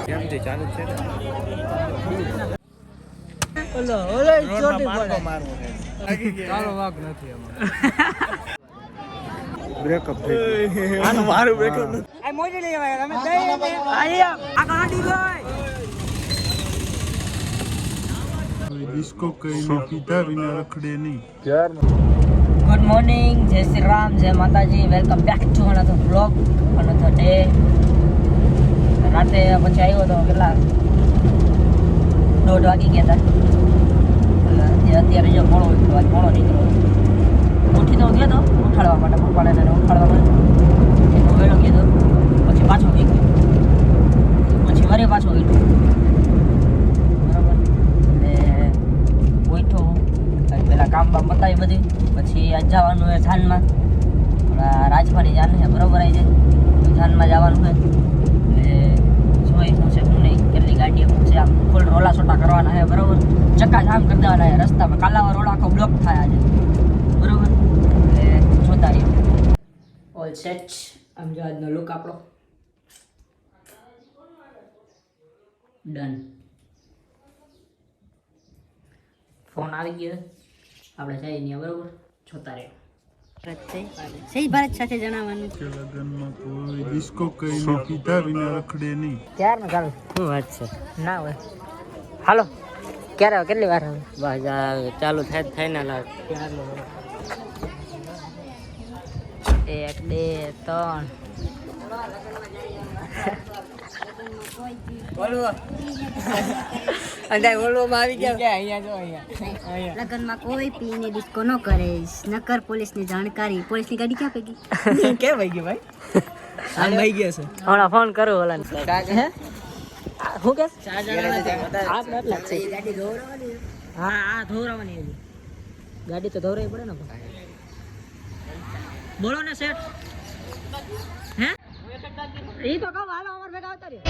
કેમથી ચાલુ છે ઓલો ચોટી પડે ચાલો વાગ નથી બ્રેકઅપ થઈ ગયું આનું મારું બ્રેકઅપ નથી આ મોજી લઈ આવ્યા તમે દઈ આયા આ ગાડી ભાઈ ડિસ્કો કઈને પીધા વિના રખડે નહીં ગુડ મોર્નિંગ જય શ્રી રામ જય માતાજી welcome back to another vlog another day રાતે પછી આવ્યો તો કેટલા 1:30 વાગી ગયા હતા અત્યારે જો મોડો નીકળ્યો ઉઠી તો ગયો તો ઉઠાડવા માટે પપ્પાને ઉઠાડવા માટે એનો વહેલો કીધો પછી પાછો ગઈ ગયો પછી વરે પાછો ગયો બરાબર એટલે ઉઠો પેલા કામ બામ બતાવી બધી પછી આજ જવાનું હોય જાનમાં રાજભાની જાન છે બરાબર આવી જાય જાનમાં જવાનું હોય એટલે જોઈ શું છે શું નહીં કેટલી ગાડીઓ શું છે આમ ફૂલ રોલા સોટા કરવાના છે બરાબર ચક્કા જામ કરી દેવાના છે રસ્તામાં કાલાવા રોડ આખો બ્લોક થાય આજે બરાબર એટલે જોતા રહીએ ઓલ સેટ આમ જો આજનો લુક આપણો ડન ફોન આવી ગયો આપણે જઈએ નહીં બરાબર જોતા રહીએ સહી ભારત સાથે જણાવવાનું લગનમાં કોઈ ડિસ્કો કઈને પીધા વિના રખડે નહીં ક્યાર ને ચાલો શું વાત છે ના હોય હાલો ક્યારે કેટલી વાર હવે બસ ચાલુ થાય ફાઇનલ આવે 1 2 3 લગનમાં કોઈ પીને ડિસ્કો ન કરે નકર પોલીસની જાણકારી પોલીસની ગાડી ક્યાં પૈકી કે ભાઈ ગઈ ભાઈ આમ ભાઈ ગયા છે હમણાં ફોન કરો ઓલા હે હું કે હા ધોરાવાની ગાડી તો ધોરાવી પડે ને બોલો ને સેટ હે એ તો કહો હાલો અમાર ભેગા આવતા રહ્યો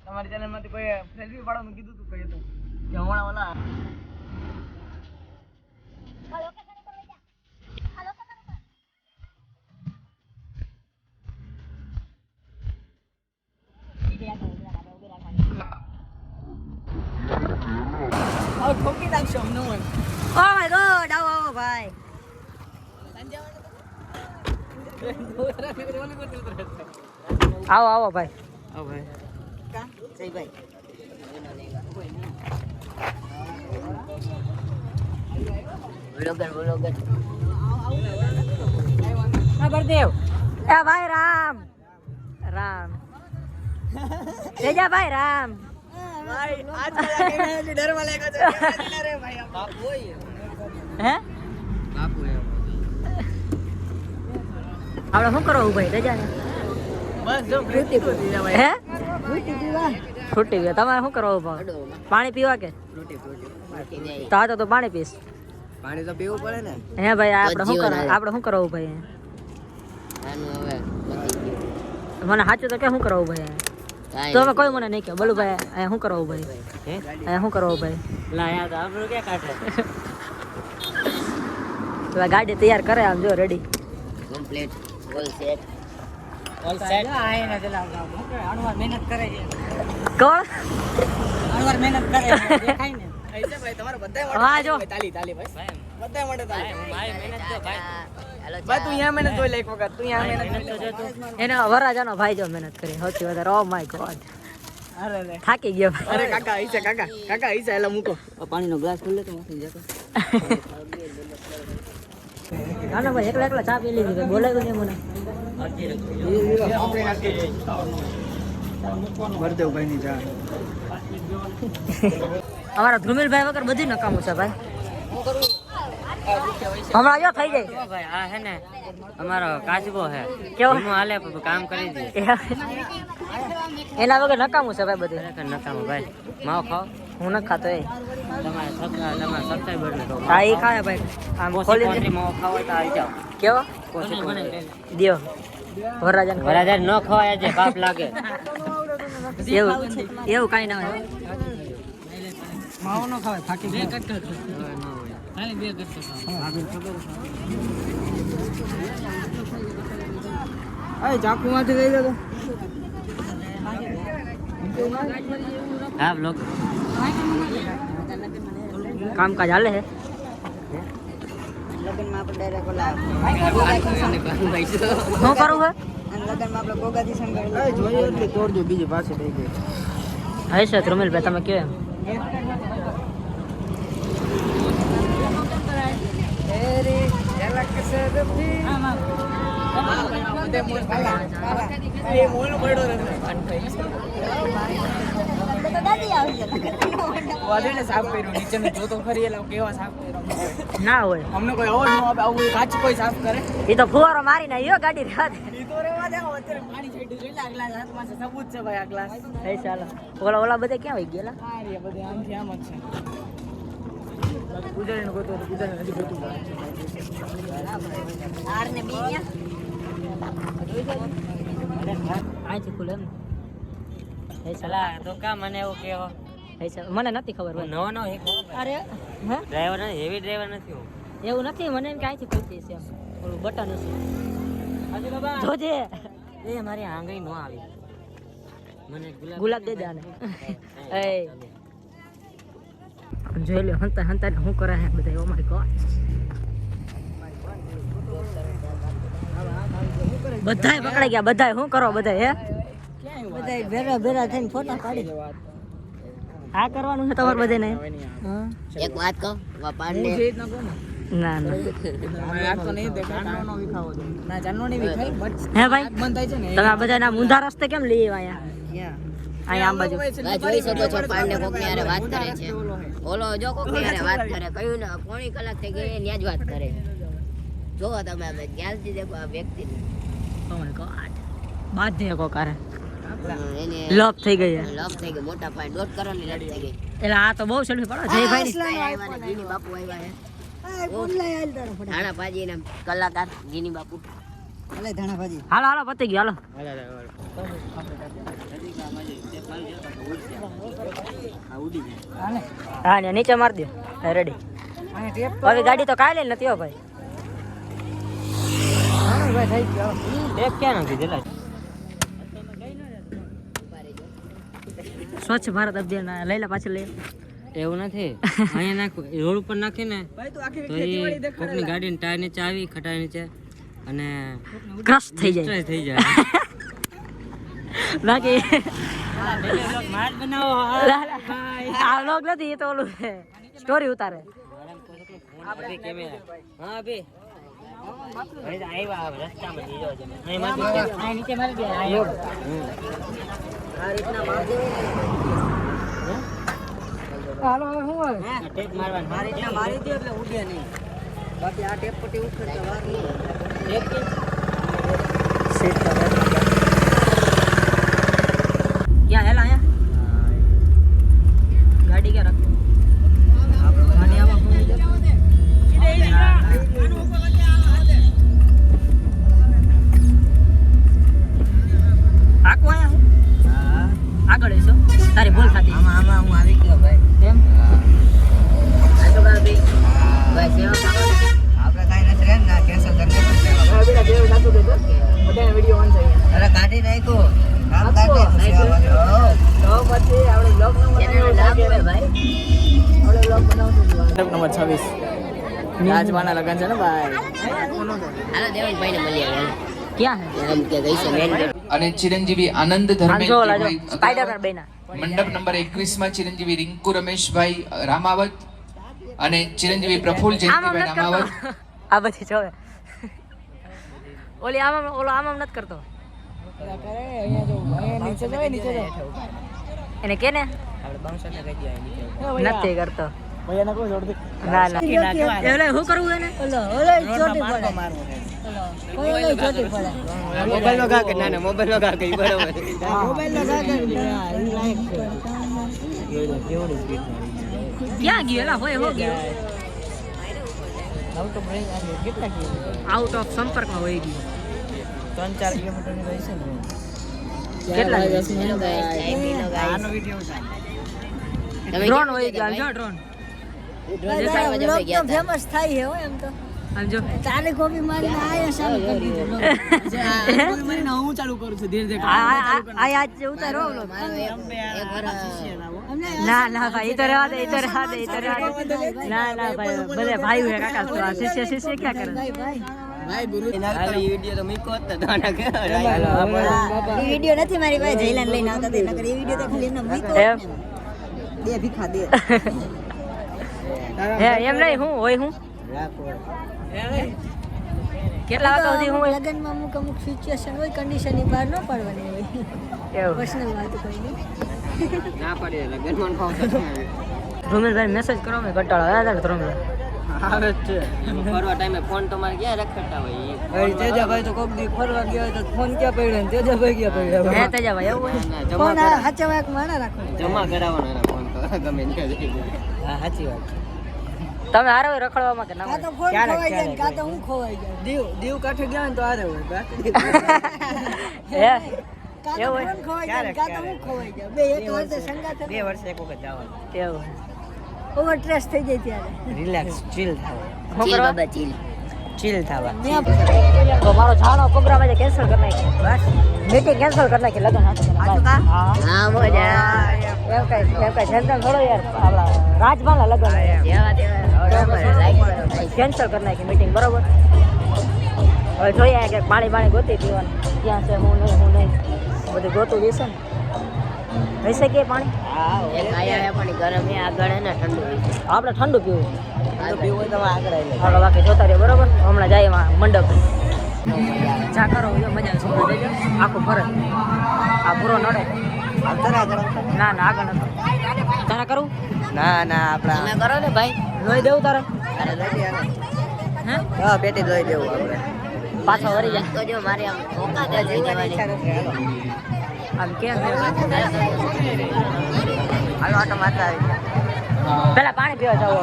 તમારી ચેનલ માંથી કોઈ સેલ્ફી પાડવાનું કીધું તું કઈ હતું કે હમણાં ઓલા ઠોકી નાખશો અમને ઓ માય ગોડ આવો આવો ભાઈ આવો આવો ભાઈ આવો ભાઈ का सही भाई ब्लॉगर खबर देव ए भाई राम राम तेजा भाई राम भाई आज वाला कैमरा डर वाले का तो रे भाई बापू હે बापू है આપણે શું કરો ભાઈ રજા ને बस जो फ्रूटी पीवा भाई હે फ्रूटी पीवा ફ્રૂટી પીવા તમારે શું કરવું ભાઈ પાણી પીવા કે फ्रूटी फ्रूटी તો આ તો પાણી પીશ પાણી તો પીવું પડે ને હે ભાઈ આપણે શું કરો આપણે શું કરવું ભાઈ આનું હવે મને સાચું તો કે શું કરવું ભાઈ તો હવે કોઈ મને નહીં કે બોલું ભાઈ અહીંયા શું કરવું ભાઈ હે અહીંયા શું કરવું ભાઈ લાયા તો આપણું ક્યાં કાઢે તો ગાડી તૈયાર કરે આમ જો ready complete all set all set આય ને ચલાવતા અણવાર મહેનત કરે છે કોણ અણવાર મહેનત કરે છે દેખાય ને ऐसे भाई तुम्हारा बधाई હા જો ताली ताली भाई बधाई માટે તાલી મારી મહેનત તો ભાઈ ભાઈ તું અહીંયા મહેનત જોઈ લે એક વખત તું અહીંયા મહેનત તો જો તું એને વરાજાનો ભાઈ જો મહેનત કરી સૌથી વધારે ઓ માય ગોડ અરે રે થાકી ગયો અરે કાકા ऐसे કાકા ऐसे એલા મૂકો પાણીનો ગ્લાસ ખુલ્લે તો મૂકી જતો ના ના ભાઈ એકલા એકલા ચા પી લીધી ભાઈ બોલાવ્યું નહીં મને વરદેવભાઈ ની ચા અમારા ધ્રુમિલભાઈ વગર બધી નકામું છે ભાઈ હમણાં જો થઈ જાય ભાઈ આ હે ને અમારો કાચબો હે કેવો હું હાલે કામ કરી દે એના વગર નકામું છે ભાઈ બધું ખરેખર નકામો ભાઈ માવો ખાઓ હું ન ખાતો એ તમારા સબસ્ક્રાઈબર ને કહો હા એ ખાય ભાઈ આમ ખોલી દે માવો ખાવો હોય તો આવી જાઓ કેવો દિયો વરરાજાને વરાજાર ન ખવાય આજે પાપ લાગે એવું એવું કાંઈ ના હોય માવો નો ખાવે થાકી બે કટ ખાલી બે કરતો અરે ચાકુ માંથી લઈ જતો હા બ્લોગ કામકાજ હાલે છે લગનમાં આપણે ડાયરેક્ટ ઓલા શું કરવું છે લગનમાં આપણે ગોગાથી સંગાડી જોઈએ એટલે તોડજો બીજી પાસે થઈ ગઈ હા છે ધ્રુમિલભાઈ તમે કહો એમ સાફ કર્યું નીચેનું જોતો ખરી એટલે કેવા સાફ કર્યો ના હોય અમને કોઈ અવાજ ન આવે આવું કાચ કોઈ સાફ કરે એ તો ફુવારો મારીને આવ્યો ગાડી રાત ઈ તો રેવા દે અત્યારે પાણી છાંટ્યું એટલે આ ગ્લાસ હાથમાં છે સબૂત છે ભાઈ આ ગ્લાસ એ ચાલો ઓલા બધા ક્યાં વહી ગયેલા આ રે બધે આમથી આમ જ છે ગુજરાતીનું ગોતો તો ગુજરાતી નથી ગોતું આર ને બી અહીંથી ખુલે એમ એ સલાહ તો કા મને એવું કેવો મને નથી ખબર ભાઈ નવો નવો એક અરે હે ડ્રાઈવર નથી હેવી ડ્રાઈવર નથી હું એવું નથી મને એમ કે અહીંથી ખુલતી છે એમ ઓલું બટન છે જોજે એ મારી આંગળી નો આવી મને ગુલાબ દે દે આને એ જોઈ લ્યો હંતા હંતા શું કરે છે બધા ઓ માય ગોડ બધાય પકડાઈ ગયા બધાય શું કરો બધાય હે બધાય ભેરા ભેરા થઈને ફોટા પાડી આ કરવાનું છે તમારે બધાને એક વાત કહું પાંડે ના ના આ તો નહીં દેખાય જાનનો વિખાવો ના જાનનો નહીં વિખાય બટ હે ભાઈ મન થાય છે ને તમે આ બધાને આ ઊંધા રસ્તે કેમ લઈ આવ્યા અહીંયા આમ બાજુ જોઈ શકો છો પાંડે કોકની હારે વાત કરે છે ઓલો જો કોકની હારે વાત કરે કયું ને પોણી કલાક થઈ ગઈ ન્યા જ વાત કરે જોવો તમે હવે જ્ઞાનથી દેખો આ વ્યક્તિ ઓ માય ગોડ બાધે કોકારે એને લોપ થઈ ગઈ છે લવ થઈ ગઈ મોટા પાય 1.5 કરોડની લડ થઈ ગઈ એટલે આ તો બહુ સેલ્ફી પડો જયભાઈ ની ગીની બાપુ આવ્યા છે ધાણા ભાજી ને કલાકાર ગીની બાપુ અલે ધાણા ભાજી હાલો હાલો પતી ગયું હાલો હા ને નીચે માર દો રેડી હવે ગાડી તો કાલે નથી હો ભાઈ એક ક્યાં નથી દેલા સ્વચ્છ ભારત અભિયાન લઈ લે પાછળ લઈ એવું નથી અહીંયા નાખું રોડ ઉપર નાખીને તો એ કોકની ગાડીની ટાયર નીચે આવી ખટાઈ નીચે અને ક્રશ થઈ જાય destroy થઈ જાય બાકી માર બનાવો આ વ્લોગ નથી, એ તો ઓલું છે સ્ટોરી ઉતારે. આપણે કેમેરા હા બે આવ્યા રસ્તામાં દીધો છે નીચે મારી દે આ રીતના હાલો હવે શું હોય ટેપ મારવાનું મારી દે એટલે ઉડે નહીં બાકી આ ટેપ પટ્ટી ઉખડતા વાર નહીં ટેપ કે સેટ કરે ક્યાં હેલા અહીંયા ગાડી ક્યાં રાખો ગાડી આમાં આકો આયા આગળ છો તારી ભૂલ થતી આમાં હું આવી ગયો ભાઈ એમ આ તો ભાઈ ભાઈ સેવા કરો આપણે કાઈ નથી રે ના કેન્સલ કરી દે હવે બેટા દેવ નાખો દે બધા વિડિયો ઓન છે અરે કાઢી નાખ્યો કામ કાઢી તો પછી આપણે બ્લોગ નો બનાવ્યો ભાઈ આપણે બ્લોગ બનાવશું નંબર 26 રાજવાના લગન છે ને ભાઈ હાલો દેવનભાઈ ને મળી આવ્યા ક્યાં એમ કે ગઈ છે મેન અને ચિરંજીવી આનંદ જો ધર્મેન્દ્રભાઈ સ્પાઈડરમેન બેના મંડપ નંબર 21 માં ચિરંજીવી રિંકુ રમેશભાઈ રામાવત અને ચિરંજીવી પ્રફુલ્લ જયંતિભાઈ રામાવત આ બધી જોવે ઓલી આમ ઓલો આમ નથી કરતો એને કે ને આપણે બાઉન્સર ને કહી દે નીચે નથી કરતો ભાઈ એને કોઈ જોડ દે ના ના એટલે શું કરવું એને મોબાઈલ નો ગા કે ના ના મોબાઈલ નો ગા કે બરાબર ક્યાં ગયો એલા હોય હો ગયો આઉટ ઓફ સંપર્કમાં હોય ગયો 3-4 કિલોમીટર ની રહી છે ને કેટલા આનો વિડિયો છે ડ્રોન હોય ગયો જો ડ્રોન ફેમસ થાય છે હો એમ તો આમ જો તારે કોપી મારીને આયા ચાલુ કરી દીધું મારીને હું ચાલુ કરું છું ધીરે ધીરે આ આજ ઉતારો ઓલો ના ના ભાઈ ઇધર આ દે ઇધર આ દે ઇધર આ દે ના ના ભાઈ ભલે ભાઈ હે કાકા તો આ શિષ્ય શિષ્ય क्या કરે ભાઈ ગુરુ આ વિડિયો તો મીકો હતો દાણા કે એ વિડિયો નથી મારી પાસે જયલાન લઈને આવતા તે નકર એ વિડિયો તો ખાલી એમને મૂકો એમ દે ભીખા દે હે એમ નહીં હું હોય હું કેટલા વાગ્યા સુધી હું હોય લગનમાં અમુક સિચ્યુએશન હોય કન્ડિશન ની બહાર ન પડવાની હોય એવું પર્સનલ વાત કોઈ નહીં ના પડે લગન મન ફાવતો ધ્રુમેશભાઈ મેસેજ કરો મેં કંટાળો આવ્યા હતા ધ્રુમેશ આવે જ છે ફરવા ટાઈમે ફોન તમારે ક્યાં રખડતા હોય ભાઈ તેજાભાઈ તો કોક દી ફરવા ગયા હોય તો ફોન ક્યાં પડ્યો ને તેજાભાઈ ક્યાં પડ્યો હે તેજાભાઈ એવું હોય ફોન હાચવા એક માણા રાખો જમા કરાવવાનો એના ફોન તો ગમે ને હા સાચી વાત તમે હારે હોય રખડવામાં કે ના કાં તો ફોન ખોવાઈ જાય ને કાં તો હું ખોવાઈ જાય દીવ કાંઠે ગયા ને તો આરે હોય હે કાં તો એવું હોય? ફોન ખોવાઈ જાય ને કાં તો હું ખોવાઈ જાય બે એક વર્ષે સંગાત 2 વર્ષે એક વખત જવાનું એવું ઓવર સ્ટ્રેસ થઈ જાય ત્યારે રિલેક્સ ચીલ થવા શું ચીલ કરવા બાબા ચીલ ચીલ થવા તો મારો જાનો પ્રોગ્રામ આજે કેન્સલ કરી નાખ્યો બસ મીટિંગ કેન્સલ કરી નાખી લગન હા મજા એમ કઈ ટેન્શન થોડો યાર આપણા રાજભાના લગન જેવા તેવા કેન્સલ કરી નાખી મીટિંગ બરોબર હવે જોઈએ કે પાણી ગોતી પીવાનું ક્યાં છે હું નહીં બધું ગોતું દેશે ને હશે કે પાણી એક આયા પણ ગરમ હે આગળ હે ને ઠંડુ હોય આપણે ઠંડુ પીવું તો પીવું તમે આગળ આવી આગળ બાકી જોતા રહ્યો બરોબર હમણાં જાય એમાં મંડપ જા કરો જો મજા આવશે આખું ફરજ આ પૂરો નડે ના ના આગળ નતો તારે કરું ના ના આપડા તમે કરો ને ભાઈ લોહી દેવું તારે અરે લઈ દે હે હા પેટી લઈ દેવું આપણે પાછો વળી જાય તો જો મારે આમ ઓકા દે થઈ જવાની આમ કેમ હાલો આટો મારતા આવી પેલા પાણી પીવા જાવ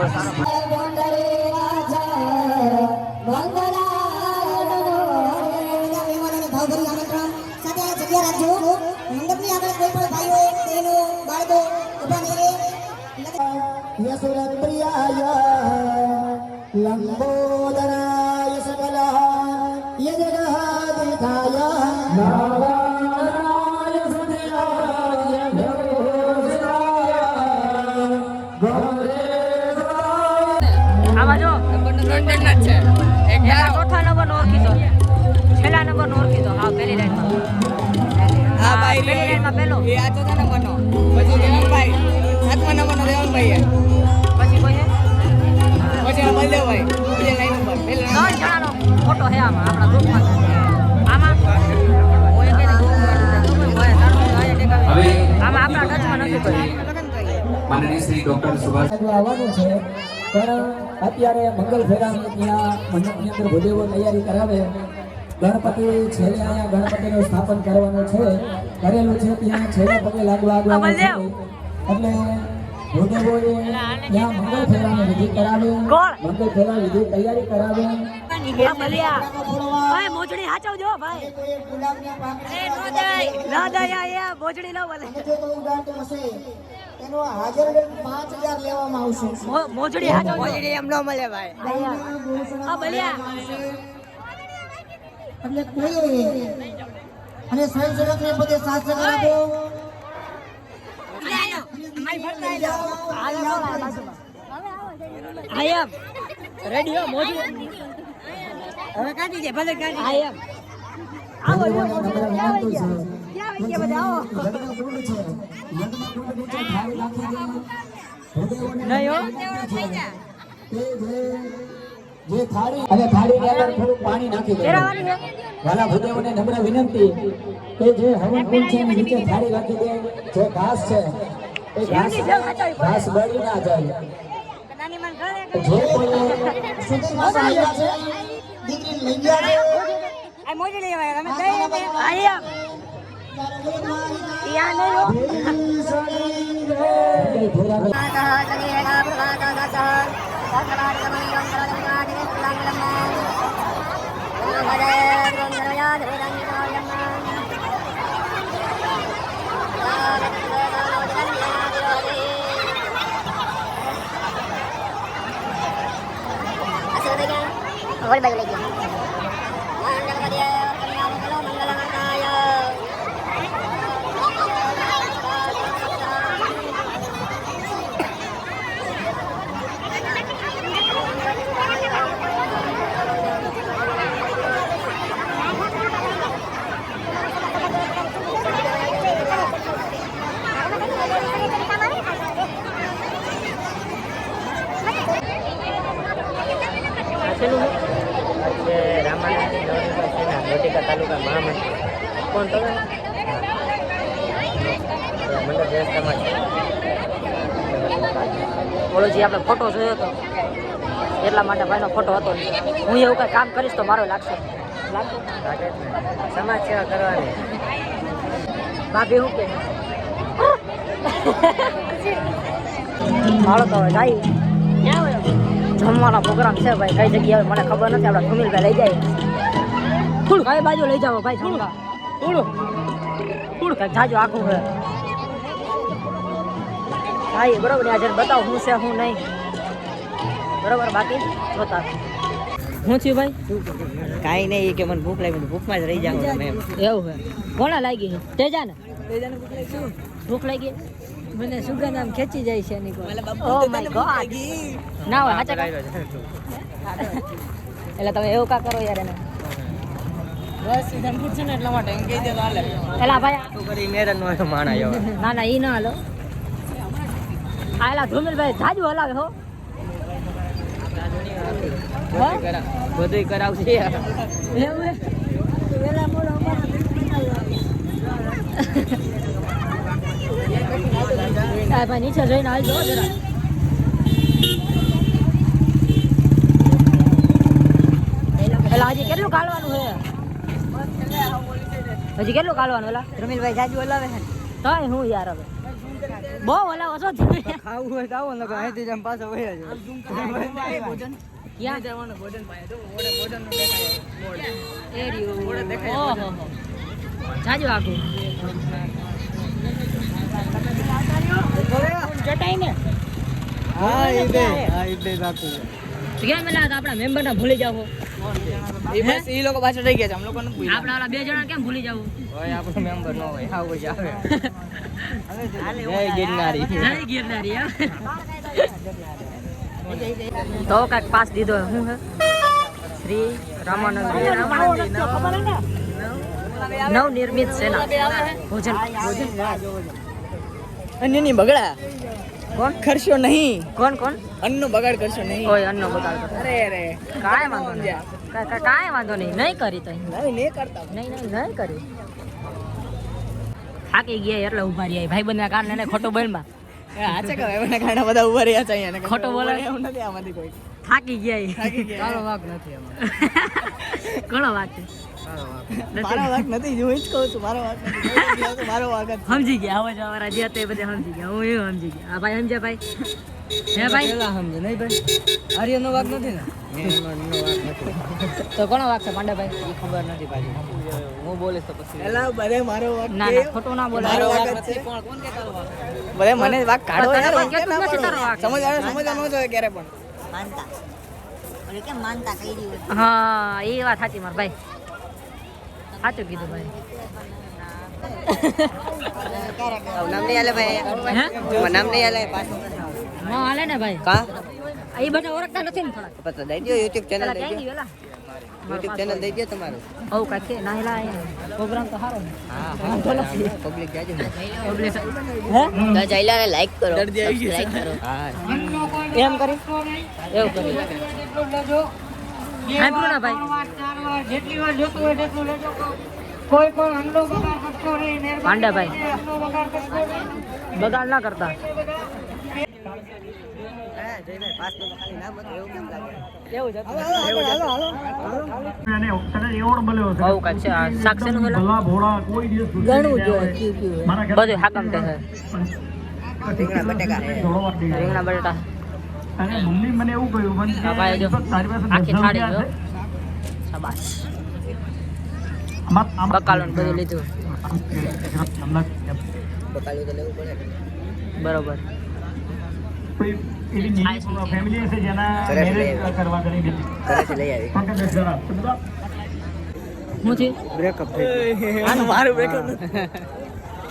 लंबोदराय सकला ये जगह दिखाया नारायण सुधिराय આમાં જો છેલ્લા ચોથા નંબર નો ઓળખીતો છેલ્લા નંબર નો ઓળખીતો હા પેલી લાઈનમાં પેલી લાઈનમાં પેલો એ આ ચોથા નંબરનો પછી દેવનભાઈ 7મા નંબરનો દેવનભાઈ પછી કોઈ હે પછી આ બલદેવભાઈ બીજા લાઈન ઉપર પહેલા 3 જણાનો ફોટો હે આમાં આપણા ગ્રુપમાં આમાં કોઈ કે હવે આમાં આપણા ટચમાં નથી કોઈ માનનીય શ્રી ડોક્ટર સુભાષ આવવાનું છે પણ અત્યારે મંગલ ફેરાની ત્યાં મંડપની અંદર ભૂદેવો તૈયારી કરાવે ગણપતિ છેલ્લે અહીંયા ગણપતિનું સ્થાપન કરવાનું છે કરેલું છે ત્યાં છેલ્લે પગે લાગવા આગવાનું છે એટલે ભૂદેવોએ ત્યાં મંગલ ફેરાની વિધિ કરાવે મંગલ ફેરા વિધિ તૈયારી કરાવે ભાઈ મોજડી હાચવજો ભાઈ ના દયા મોજડી લો ભલે જે કોઈ ઉડાડતો હશે એનો હાજર રેટ 5000 લેવામાં આવશે મોજડી હાચવજો મોજડી એમ ન મળે ભાઈ આ બલિયા એટલે કોઈ અને સ્વયંસેવકને બધે સાથ સહકાર આપો આઈ એમ રેડિયો મોજડી હવે કાઢી દે ભલે કાઢી આઈ એમ આવો નમ્ર વિનંતી છે ક્યાં વઈ ગયા બધા આવો યજ્ઞ કુંડ છે યજ્ઞ કુંડ નીચે થાળી રાખી દે ભૂદેવોને નહીં હો તે જે થાળી અને થાળીની અંદર થોડું પાણી નાખી દે ફેરવવાની છે વાલા ભૂદેવોને નમ્ર વિનંતી કે જે હવન કુંડ છે એની નીચે થાળી રાખી દે જે ઘાસ છે એ ઘાસ બળી ના જાય નાની મન ઘરે જે કોઈ સુધીમાં આવ્યા છે દીકરી લઈ ગયા છે આ મોજડી લેવાય તમે કઈ આઈ એમ યા નહીં હો Boleh bagi lagi. મોટીકા તાલુકા મહામંત્રી કોણ તમે મંડળ વ્યવસ્થામાં બોલો જી આપણે ફોટો જોયો હતો એટલા માટે ભાઈનો ફોટો હતો હું એવું કઈ કામ કરીશ તો મારો લાગશે સમાજ સેવા કરવાની ભાભી હું કે હાલો તો હવે જાય જમવાનો પ્રોગ્રામ છે ભાઈ કઈ જગ્યાએ મને ખબર નથી આપણે સુનિલભાઈ લઈ જાય કઈ બાજુ લઈ જાવ ભાઈ જમવા કઈ જાજો આખું છે હા બરોબર ને આજે બતાવો હું છે હું નહીં બરોબર બાકી જોતા હું છું ભાઈ કાઈ નહીં કે મને ભૂખ લાગી ભૂખમાં જ રહી જાવ તમે એમ એવું છે કોના લાગી છે તેજા ને તેજાને ભૂખ લાગી શું ભૂખ લાગી મને સુગંધ આમ ખેંચી જાય છે એની કોઈ ઓ માય ગોડ ના હોય હાચા એટલે તમે એવું કા કરો યાર એને બસ સીધા પૂછે ને એટલા માટે એમ કહી દે તો હાલે એલા ભાઈ તું કરી મેરન નો માણા આવ્યો ના ના ઈ ના હાલો આલા ધુમિલભાઈ જાજુ હલાવે હો બધું કરાવશે એવું હે વેલા મોડો આ ભાઈ નીચે જોઈને આવજો જરા એલા હજી કેટલું કાઢવાનું છે હજી કેટલું કાઢવાનું એલા રમીલભાઈ જાજુ હલાવે છે તોય હું યાર હવે બહુ હલાવો છો તમે ખાવું હોય તો આવો ને અહીંથી જ આમ પાછા વહી જાવ ક્યાં જવાનું ભોજન પાય તો ભોજન નું દેખાય મોડ એરિયો મોડ દેખાય ઓહો જાજો આખું ચટાઈ ને હા ઈદે રાખું કેમ મેલા આપણા મેમ્બર ના ભૂલી જાવ એ બસ ઈ લોકો પાછળ રહી ગયા છે આમ લોકો ને ભૂલી આપણા વાળા બે જણા કેમ ભૂલી જાવ હોય આપણો મેમ્બર ન હોય આવું જ આવે જય ગિરનારી જય ગિરનારી તો કાક પાસ દીધો હું હે શ્રી રામાનંદ નવનિર્મિત સેના ભોજન અન્યની બગડા કોણ કરશો નહીં કોણ કોણ અન્નનો બગાડ કરશો નહીં કોઈ અન્નનો બગાડ કરે અરે કાંઈ વાંધો નહીં કાંઈ વાંધો નહીં નહીં કરી તો નહીં કરતા નહીં કરી થાકી ગયા એટલે ઉભા રહ્યા ભાઈ બંધ કારણે એને ખોટો બોલમાં આચે કે એના કારણે બધા ઉભા રહ્યા છે અહીંયા ખોટો બોલે એવું નથી આમાંથી કોઈ થાકી ગયા કાળો વાક નથી ઘણો વાત છે મારો વાક નથી હું જ કહું છું મારો વાક નથી મારો વાક જ સમજી ગયા હવે જવાના જે હતા એ બધા સમજી ગયા હું એવું સમજી ગયા આ ભાઈ સમજ્યા ભાઈ હે ભાઈ સમજે નહીં ભાઈ આર્યનો વાક નથી ને તો કોનો વાક છે પાંડાભાઈ ખબર નથી ભાઈ હું બોલીશ તો પછી એલા બધે મારો વાક ના ના ખોટું ના બોલે મારો વાક નથી કોણ કે તારો વાક બધે મને વાક કાઢો યાર વાક કેમ નથી તારો વાક સમજવાનું જોઈએ ક્યારે પણ હા એ વાત સાચી માર ભાઈ સાચું કીધું ભાઈ નામ નહીં આલે ભાઈ હે નામ નહીં આલે ના હાલે ને ભાઈ કા એ બધા ઓળખતા નથી ને થોડા પતા દઈ દો YouTube ચેનલ પેલા દઈ ક્યાં દો ગયું એલા YouTube ચેનલ દઈ દો તમારું ઓ કાકે ના હેલા પ્રોગ્રામ તો સારો ને હા પબ્લિક જાજો હે તો જઈલાને લાઈક કરો સબસ્ક્રાઇબ કરો હા એમ કરી એવું કરી સાંભળ્યું ના ભાઈ પાંડાભાઈ બગાડ ના કરતા બહુ કાંઈ છે આ શાક શેનું પેલા ઘણું જો બધું હાકમ તે છે રીંગણા બટેકા રીંગણા બટાટા અને મમ્મી મને એવું કહ્યું આ ભાઈ જો આખી થાળી જો શાબાશ બકાલું બધું લીધું બકાલું તો લેવું પડે બરોબર ફેમિલી હશે જેના મેરેજ કરવા ઘણી બધી ઘરેથી લઈ આવી શું થયું બ્રેકઅપ થઈ ગયું આનું મારું બ્રેકઅપ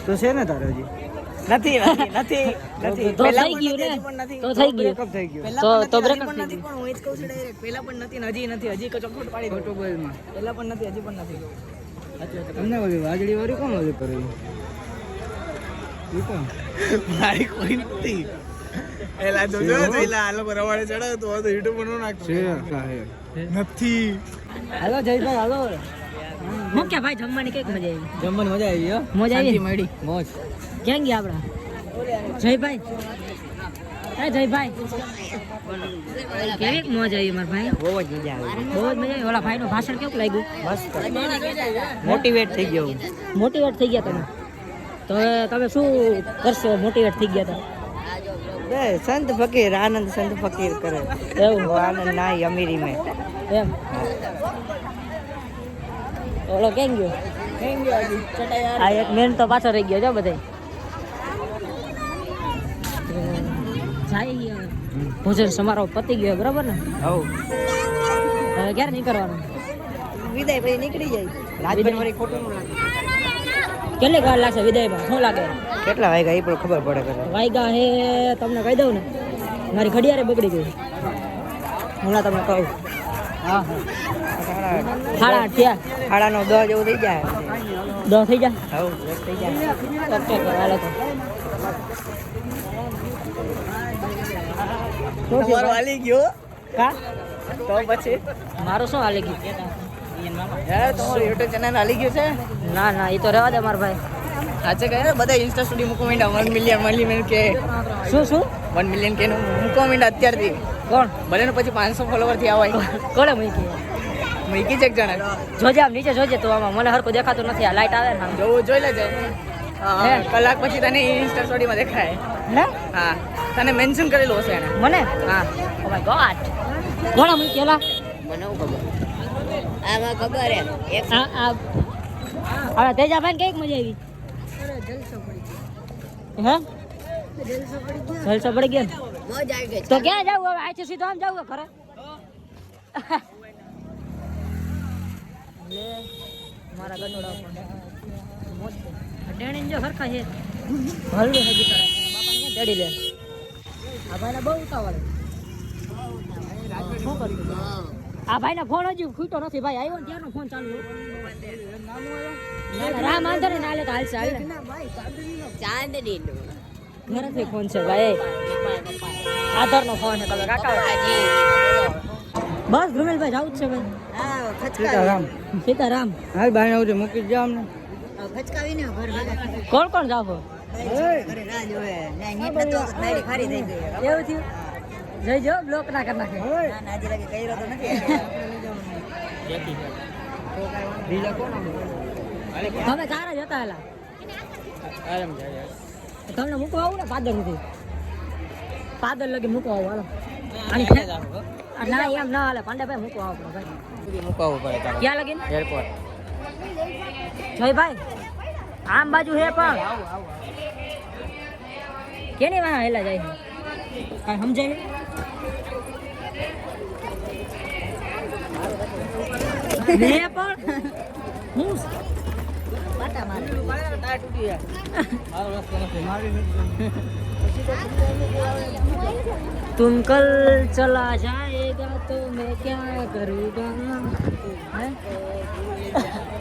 તો છે ને તારો હજી નથી તો થઈ ગયું ને તો થઈ ગયું થઈ ગયું તો બ્રેકઅપ થઈ નથી પણ હું એ જ કહું છું ડાયરેક્ટ પહેલા પણ નથી ને હજી નથી હજી ચોખવટ પાડી ફોટો બોલમાં પહેલા પણ નથી હજી પણ નથી તમને ઓલી વાજડી વાળી કોણ ઓલી કરે મારી કોઈ નથી એલા તો જો જોઈલા આ લોકો રવાડે ચડાવ તો યુટ્યુબ પર નો નાખતો નથી હાલો જયભાઈ હાલો હું કે ભાઈ જમવાની કઈક મજા આવી જમવાની મજા આવી હો મજા આવી મળી મોજ ક્યાં ગયા આપડા જયભાઈ હે જયભાઈ કેવી મોજ આવી મારા ભાઈ બહુ જ મજા આવી બહુ જ મજા આવી ઓલા ભાઈનું ભાષણ કેવું લાગ્યું મસ્ત મોટિવેટ થઈ ગયો હું મોટિવેટ થઈ ગયા તમે તો હવે તમે શું કરશો મોટિવેટ થઈ ગયા બે સંત ફકીર આનંદ સંત ફકીર કરે એવું આનંદ નાઈ અમીરી મેં એમ ઓલો કેમ ગયો આ એક મેન તો પાછો રહી ગયો જો બધે જાય ભોજન સમારોહ પતી ગયો બરાબર ને હવ હવે ક્યારે નીકળવાનું વિદાય પછી નીકળી જાય રાજભર મારી ખોટું ન લાગે કેટલી વાર લાગશે વિદાયમાં શું લાગે કેટલા વાગ્યા એ પણ ખબર પડે કરે વાયગા હે તમને કહી દઉં ને મારી ઘડિયાળે બગડી ગઈ હમણાં તમને કહું હા સાડા 8 થયા 8:30 10 જેવું થઈ જાય 10 થઈ જાય હવ 10 થઈ જાય ઓકે હાલો તો તમારો હાલી ગયો કા તો પછી મારું શું હાલી ગયું યાર તમારો YouTube ચેનલ હાલી ગયો છે ના ના એ તો રહેવા દે મારા ભાઈ સાચે કહે બધા ઇન્સ્ટા સ્ટોરી મૂકો માંડ્યા 1 મિલિયન કે શું 1 મિલિયન કે નું મૂકો માંડ્યા અત્યારથી કોણ ભલે ને પછી 500 ફોલોવર થી આવાય કોણે મૂકી મૂકી છે એક જણા જોજે આમ નીચે જોજે તો આમાં મને હરખું દેખાતું નથી આ લાઈટ આવે ને આમ. જોવું જોઈ લેજે હે? કલાક પછી તને ઇન્સ્ટા સ્ટોરી માં દેખાય હે હા તને મેન્શન કરેલું હશે એને મને હા ઓ માય ગોડ કોણે મૂકેલા મને હું ખબર આમાં ખબર હે એક આ હવે તેજાભાઈ કઈક મજા આવી હે જલસો પડી ગયો ને? મોજ આવી ગઈ તો ક્યાં જાવ હવે આથી સીધો આમ જાવ ખરે લે મારા ગનોડા પણ મોજ છે ડેણીને જો હરખા છે હલવે હજી કરે બાપાને ક્યાં તેડી લે આ ભાઈને બહુ ઉતાવળ શું કર્યું આ ભાઈના ફોન હજી ખૂટ્યો નથી ભાઈ આવ્યો ને ત્યારનો ફોન ચાલુ નાનું આવ્યો રામ આંધર ને હાલે તો હાલશે હાલ ચાંદનીનું ઘરેથી ફોન છે ભાઈ આધાર નો ફોન છે તમે કાકા બસ ધ્રુમેલભાઈ જાવું જ છે ભાઈ સીતારામ હાલ ભાઈ આવજો મૂકી જાવ અમને કોણ કોણ જાવ એવું થયું જઈ જો બ્લોક ના કરી નાખે તમે ચાર જ હતા એલા તમને મૂકવા આવું ને પાદર સુધી પાદર લગી મૂકવા આવું હાલો ના એમ ના હાલે પાંડેભાઈ મૂકવા આવો ભાઈ મૂકવું પડે ક્યાં લગીને એરપોર્ટ જયભાઈ આમ બાજુ હે પણ કેની વાહ હેલા જાય છે કાંઈ સમજાય ને પણ હું પાટા મારે ટાયર તૂટી तुम कल चला जाएगा तो मैं क्या करूँगा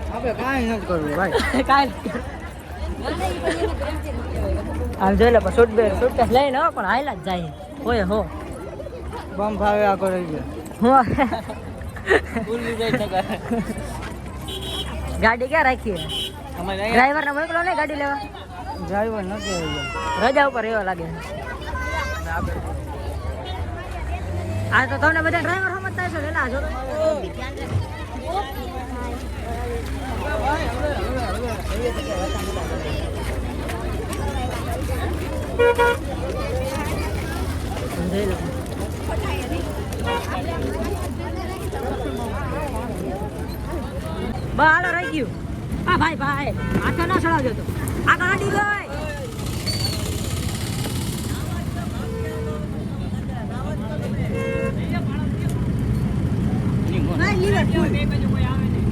આપણે કાંઈ નથી કરવું ભાઈ આમ જોઈ લે પણ શૂટ લઈને હો પણ હાયલા જ જાય હોય હો બમ ભાવે આ કરી ગયો હું ગાડી ક્યાં રાખી ડ્રાઈવર ને મોકલો ને ગાડી લેવા ડ્રાઈવર નથી આવ્યો રજા ઉપર એવો લાગે આ તો તમને બધા ડ્રાઈવર સમજતા હશો લેલા જો બાલો રહી ગયું આ ભાઈ આખો ના ચડાવજો તો આ ગાડી ગઈ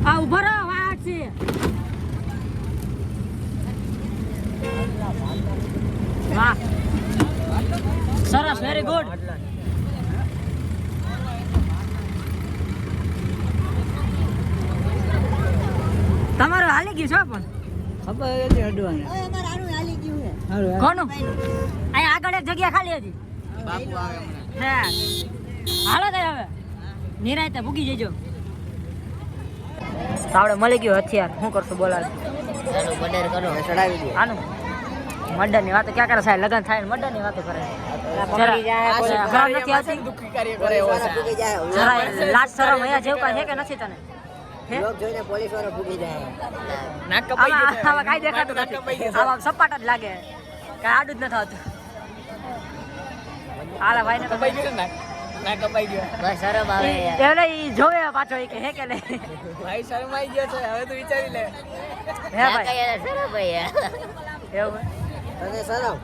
આ ઉભો રહો વાટ છે વાહ સરસ વેરી ગુડ તમારું હાલી ગયું છો પણ ખબર હતી અડવાની કોનું અહીંયા આગળ એક જગ્યા ખાલી હતી બાપુ આવે હમણાં હે હાલો તો હવે નિરાયતે ભૂગી જજો આપણે મળી ગયું હથિયાર શું કરશું બોલાવે એનું મર્ડર કરો ચડાવી દો આનું મર્ડર ની વાતો ક્યાં કરે સાહેબ લગન થાય મર્ડર ની વાતો કરે દુઃખી કાર્ય કરે એવો છે લાજ શરમ અહીંયા જેવું કાંઈ છે કે નથી તને જોઈને પોલીસ વાળો ભૂગી જાય નાક કપાઈ ગયું છે. આમાં કાંઈ દેખાતું નથી આમાં સપાટ જ લાગે કાંઈ આડું જ નથી આવતું હાલા ભાઈ ને તો કપાઈ ગયું ને નાક કપાઈ ગયો બસ શરમ આવે યાર એટલે ઈ જોવે પાછો ઈ કે હે કે નહીં ભાઈ શરમાઈ ગયો છે હવે તો વિચારી લે હે ભાઈ શરમ ભાઈ એવું તને શરમ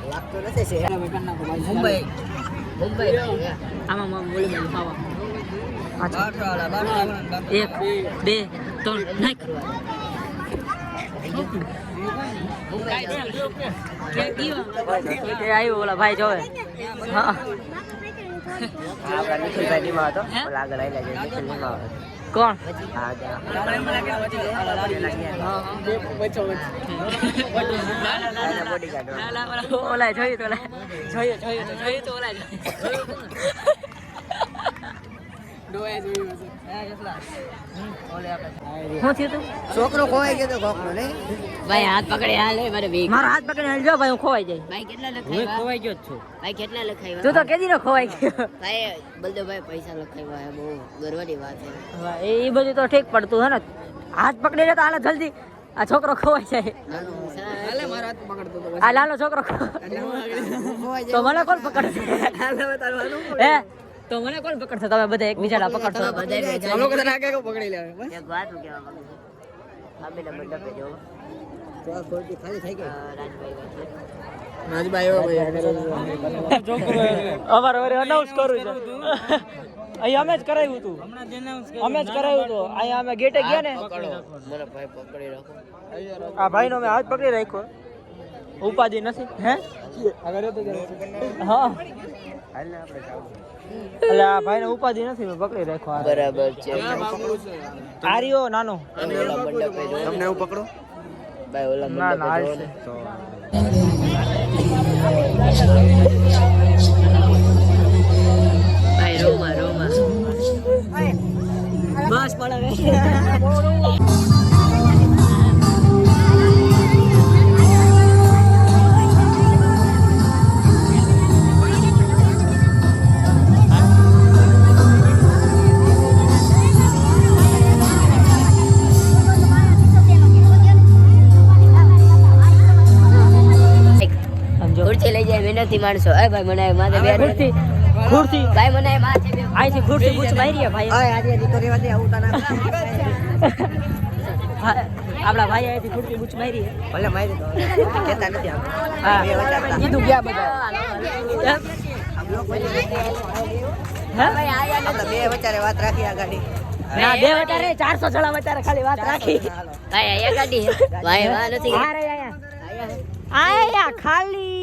લાગતો નથી છે મુંબઈ મુંબઈ આમાં બોલી બોલી ખાવા એક બે ત્રણ નાખ આવ્યું ઓલા ભાઈ જોવે કોણ ઓલા જોયું તો જોયું તો ઓલા શું થયું તું છોકરો ખોવાઈ ગયો તો કોકનો ને ભાઈ હાથ પકડે હાલે મારે વીક મારો હાથ પકડીને હાલજો ભાઈ હું ખોવાઈ જાય ભાઈ કેટલા હું લખાવ્યા ખોવાઈ ગયો જ છું ભાઈ કેટલા લખાવ્યા તું તો કેદી નો ખોવાઈ ગયો ભાઈ બલદેવભાઈ પૈસા લખાવ્યા હે બહુ ગર્વની વાત છે એ બધું તો ઠીક પડતું હે ને હાથ પકડી લે તો હાલ જલ્દી આ છોકરો ખોવાઈ જાય હાલે મારો હાથ પકડતો તો આ લાલો છોકરો તો મને કોણ પકડશે હે તો મને કોણ પકડશે તમે બધા એકબીજાના પકડશો આ લોકો તને આગે પકડી લે એક વાત હું કહેવા માંગુ છું સામેના મંડપે જો તો આ ખોટી ખાલી થઈ ગઈ રાજભાઈ અમારે વરે અનાઉન્સ કરું છે અહીં અમે જ કરાવ્યું હતું અમે જ કરાવ્યું હતું અહીંયા અમે ગેટે ગયા ને મને ભાઈ પકડી રાખો આ ભાઈનો મેં હાથ પકડી રાખ્યો ઉપાધિ નથી હે હા એટલે આ ભાઈને ઉપાધિ નથી મેં પકડી રાખ્યો બરાબર છે આર્યો નાનો તમને એવું પકડો ભાઈ ઓલા ના મંડપે ના જોવો ને. ભાઈ રોમા રોમા બસ પડે ખુરશી લઈ જાય મહેનતી માણસો એ ભાઈ મને માથે બે ખુરશી ખુરશી ભાઈ મને માથે બે અહીંથી ખુરશી પૂછ મારી ભાઈ આજે તો રેવા દે આવું તને આપણા ભાઈ અહીંથી ખુરશી પૂછ મારી ભલે મારી તો કહેતા નથી હા કીધું ગયા બધા બે વચારે વાત રાખી આ ગાડી ના બે વટારે 400 જણા વટારે ખાલી વાત રાખી ભાઈ આયા ગાડી ભાઈ વા નથી આ રે આયા ખાલી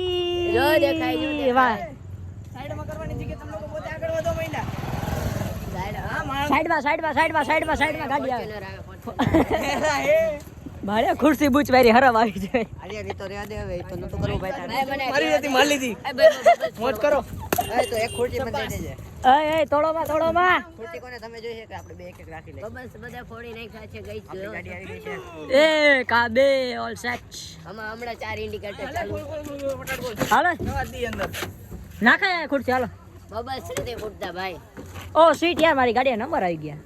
જો દેખાય જો વાહ સાઈડમાં કરવાની જગ્યાએ તમે લોકો પોતે આગળ વધો મહિના સાઈડમાં ગાડી આવે મારે ખુરશી બૂચ મારી હરમ આવી જાય અરે ની તો રેવા દે હવે તો નતો કરવું ભાઈ તારે મારી હતી માર લીધી મોજ કરો તો એક ખુરશી મને દઈ દેજે એ તોડોમાં ખુરશી કોને તમે જોઈ છે કે આપણે બે એક એક રાખી લઈએ બસ બધા ફોડી નાખ્યા છે ગઈ જ ગાડી આવી ગઈ છે એ કાબે ઓલ સેટ આમાં હમણાં 4 ઇન્ડિકેટર ચાલુ હાલો દી અંદર નાખાય ખુરશી હાલો બબસ નથી ફૂટતા ભાઈ ઓ સીટ યાર મારી ગાડી નંબર આવી ગયા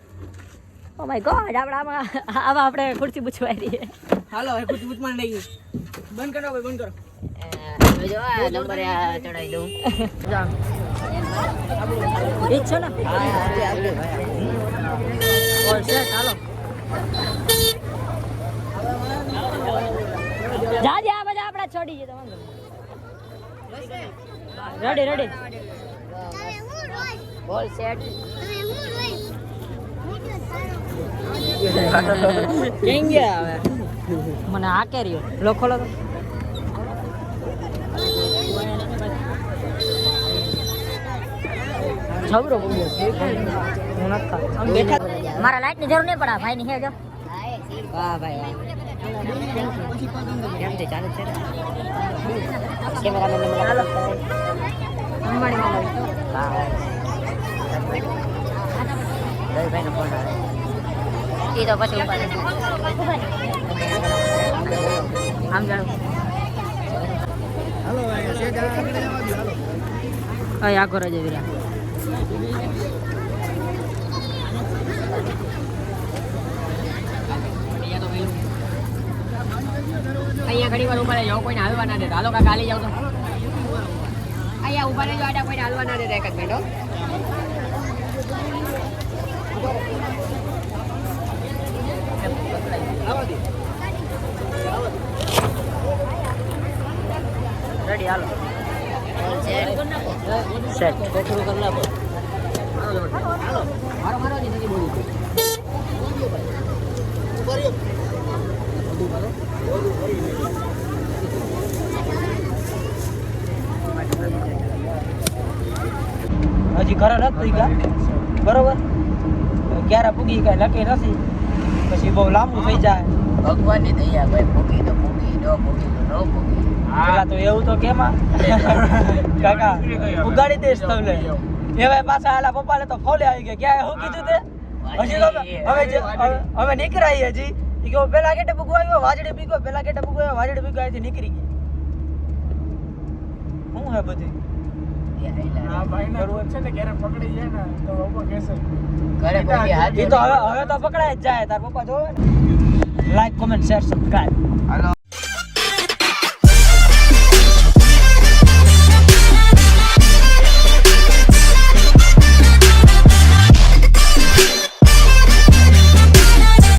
ઓ માય ગોડ આપણે ખુરશી પૂછવાય હાલો એ ખુરશી ઉચમાણ લઈ ગઈ બંધ કરો ભાઈ બંધ કરો હવે જો આ નંબર ચડાવી દઉં ઠીક છે ને ઓલ સેટ હાલો જાજે આ બધા આપડા છોડી છે તમને રેડી બોલ સેટ કેમ ગયા હવે મને આ કે રહ્યો લખો લો છબરો બોલ્યો હું નથી મારા લાઈટ ની જરૂર નહીં પડે ભાઈ ની હે જો વાહ ભાઈ કેમ છે ચાલે છે કેમેરામેન ને ચાલો અંબાણી માં હા ભાઈ નો ફોન આવે ઈ તો પછી આમ જાવ હાલો ભાઈ સેટ આગળ જવા દો હાલો અય આ કરે છે વીરા અહીંયા ઘણી વાર ઉભા રહેજો કોઈને હાલવા ના દેતા હાલો કાકા હાલી જાવ તો અહીંયા ઉભા રહેજો આડા કોઈને હાલવા ના દેતા એક જ મિનિટ રેડી હાલો સેટ કોથળું કરી નાખો મારો મારો ની નથી બોલી હજી ઘરે નથી ગયા બરોબર ક્યારે પૂગી કઈ નક્કી નથી પછી બહુ લાંબુ થઈ જાય ભગવાનની દયા ભાઈ પૂગી તો પૂગી ન પૂગી તો ન પૂગી પેલા તો એવું તો કેમાં કાકા ઉગાડી દઈશ તમને એવા પાછા આલા પપ્પાને તો ફોલે આવી ગયા ક્યાં શું કીધું તે હજી તો હવે નીકળાઈ હજી ઈ કે પેલા ગેટે પૂગવા આવ્યો વાજડે પીગો પેલા ગેટે પૂગવા આવ્યો વાજડે પીગો અહીંથી નીકળી ગયા શું હે બધી આ ભાઈને રોજ છે ને ઘરે પકડી જાય ને તો પપ્પા કહેશે ઘરે કોઈ હાથ ઈ તો હવે તો પકડાય જ જાય તાર પપ્પા જોવે ને લાઈક કોમેન્ટ શેર સબસ્ક્રાઇબ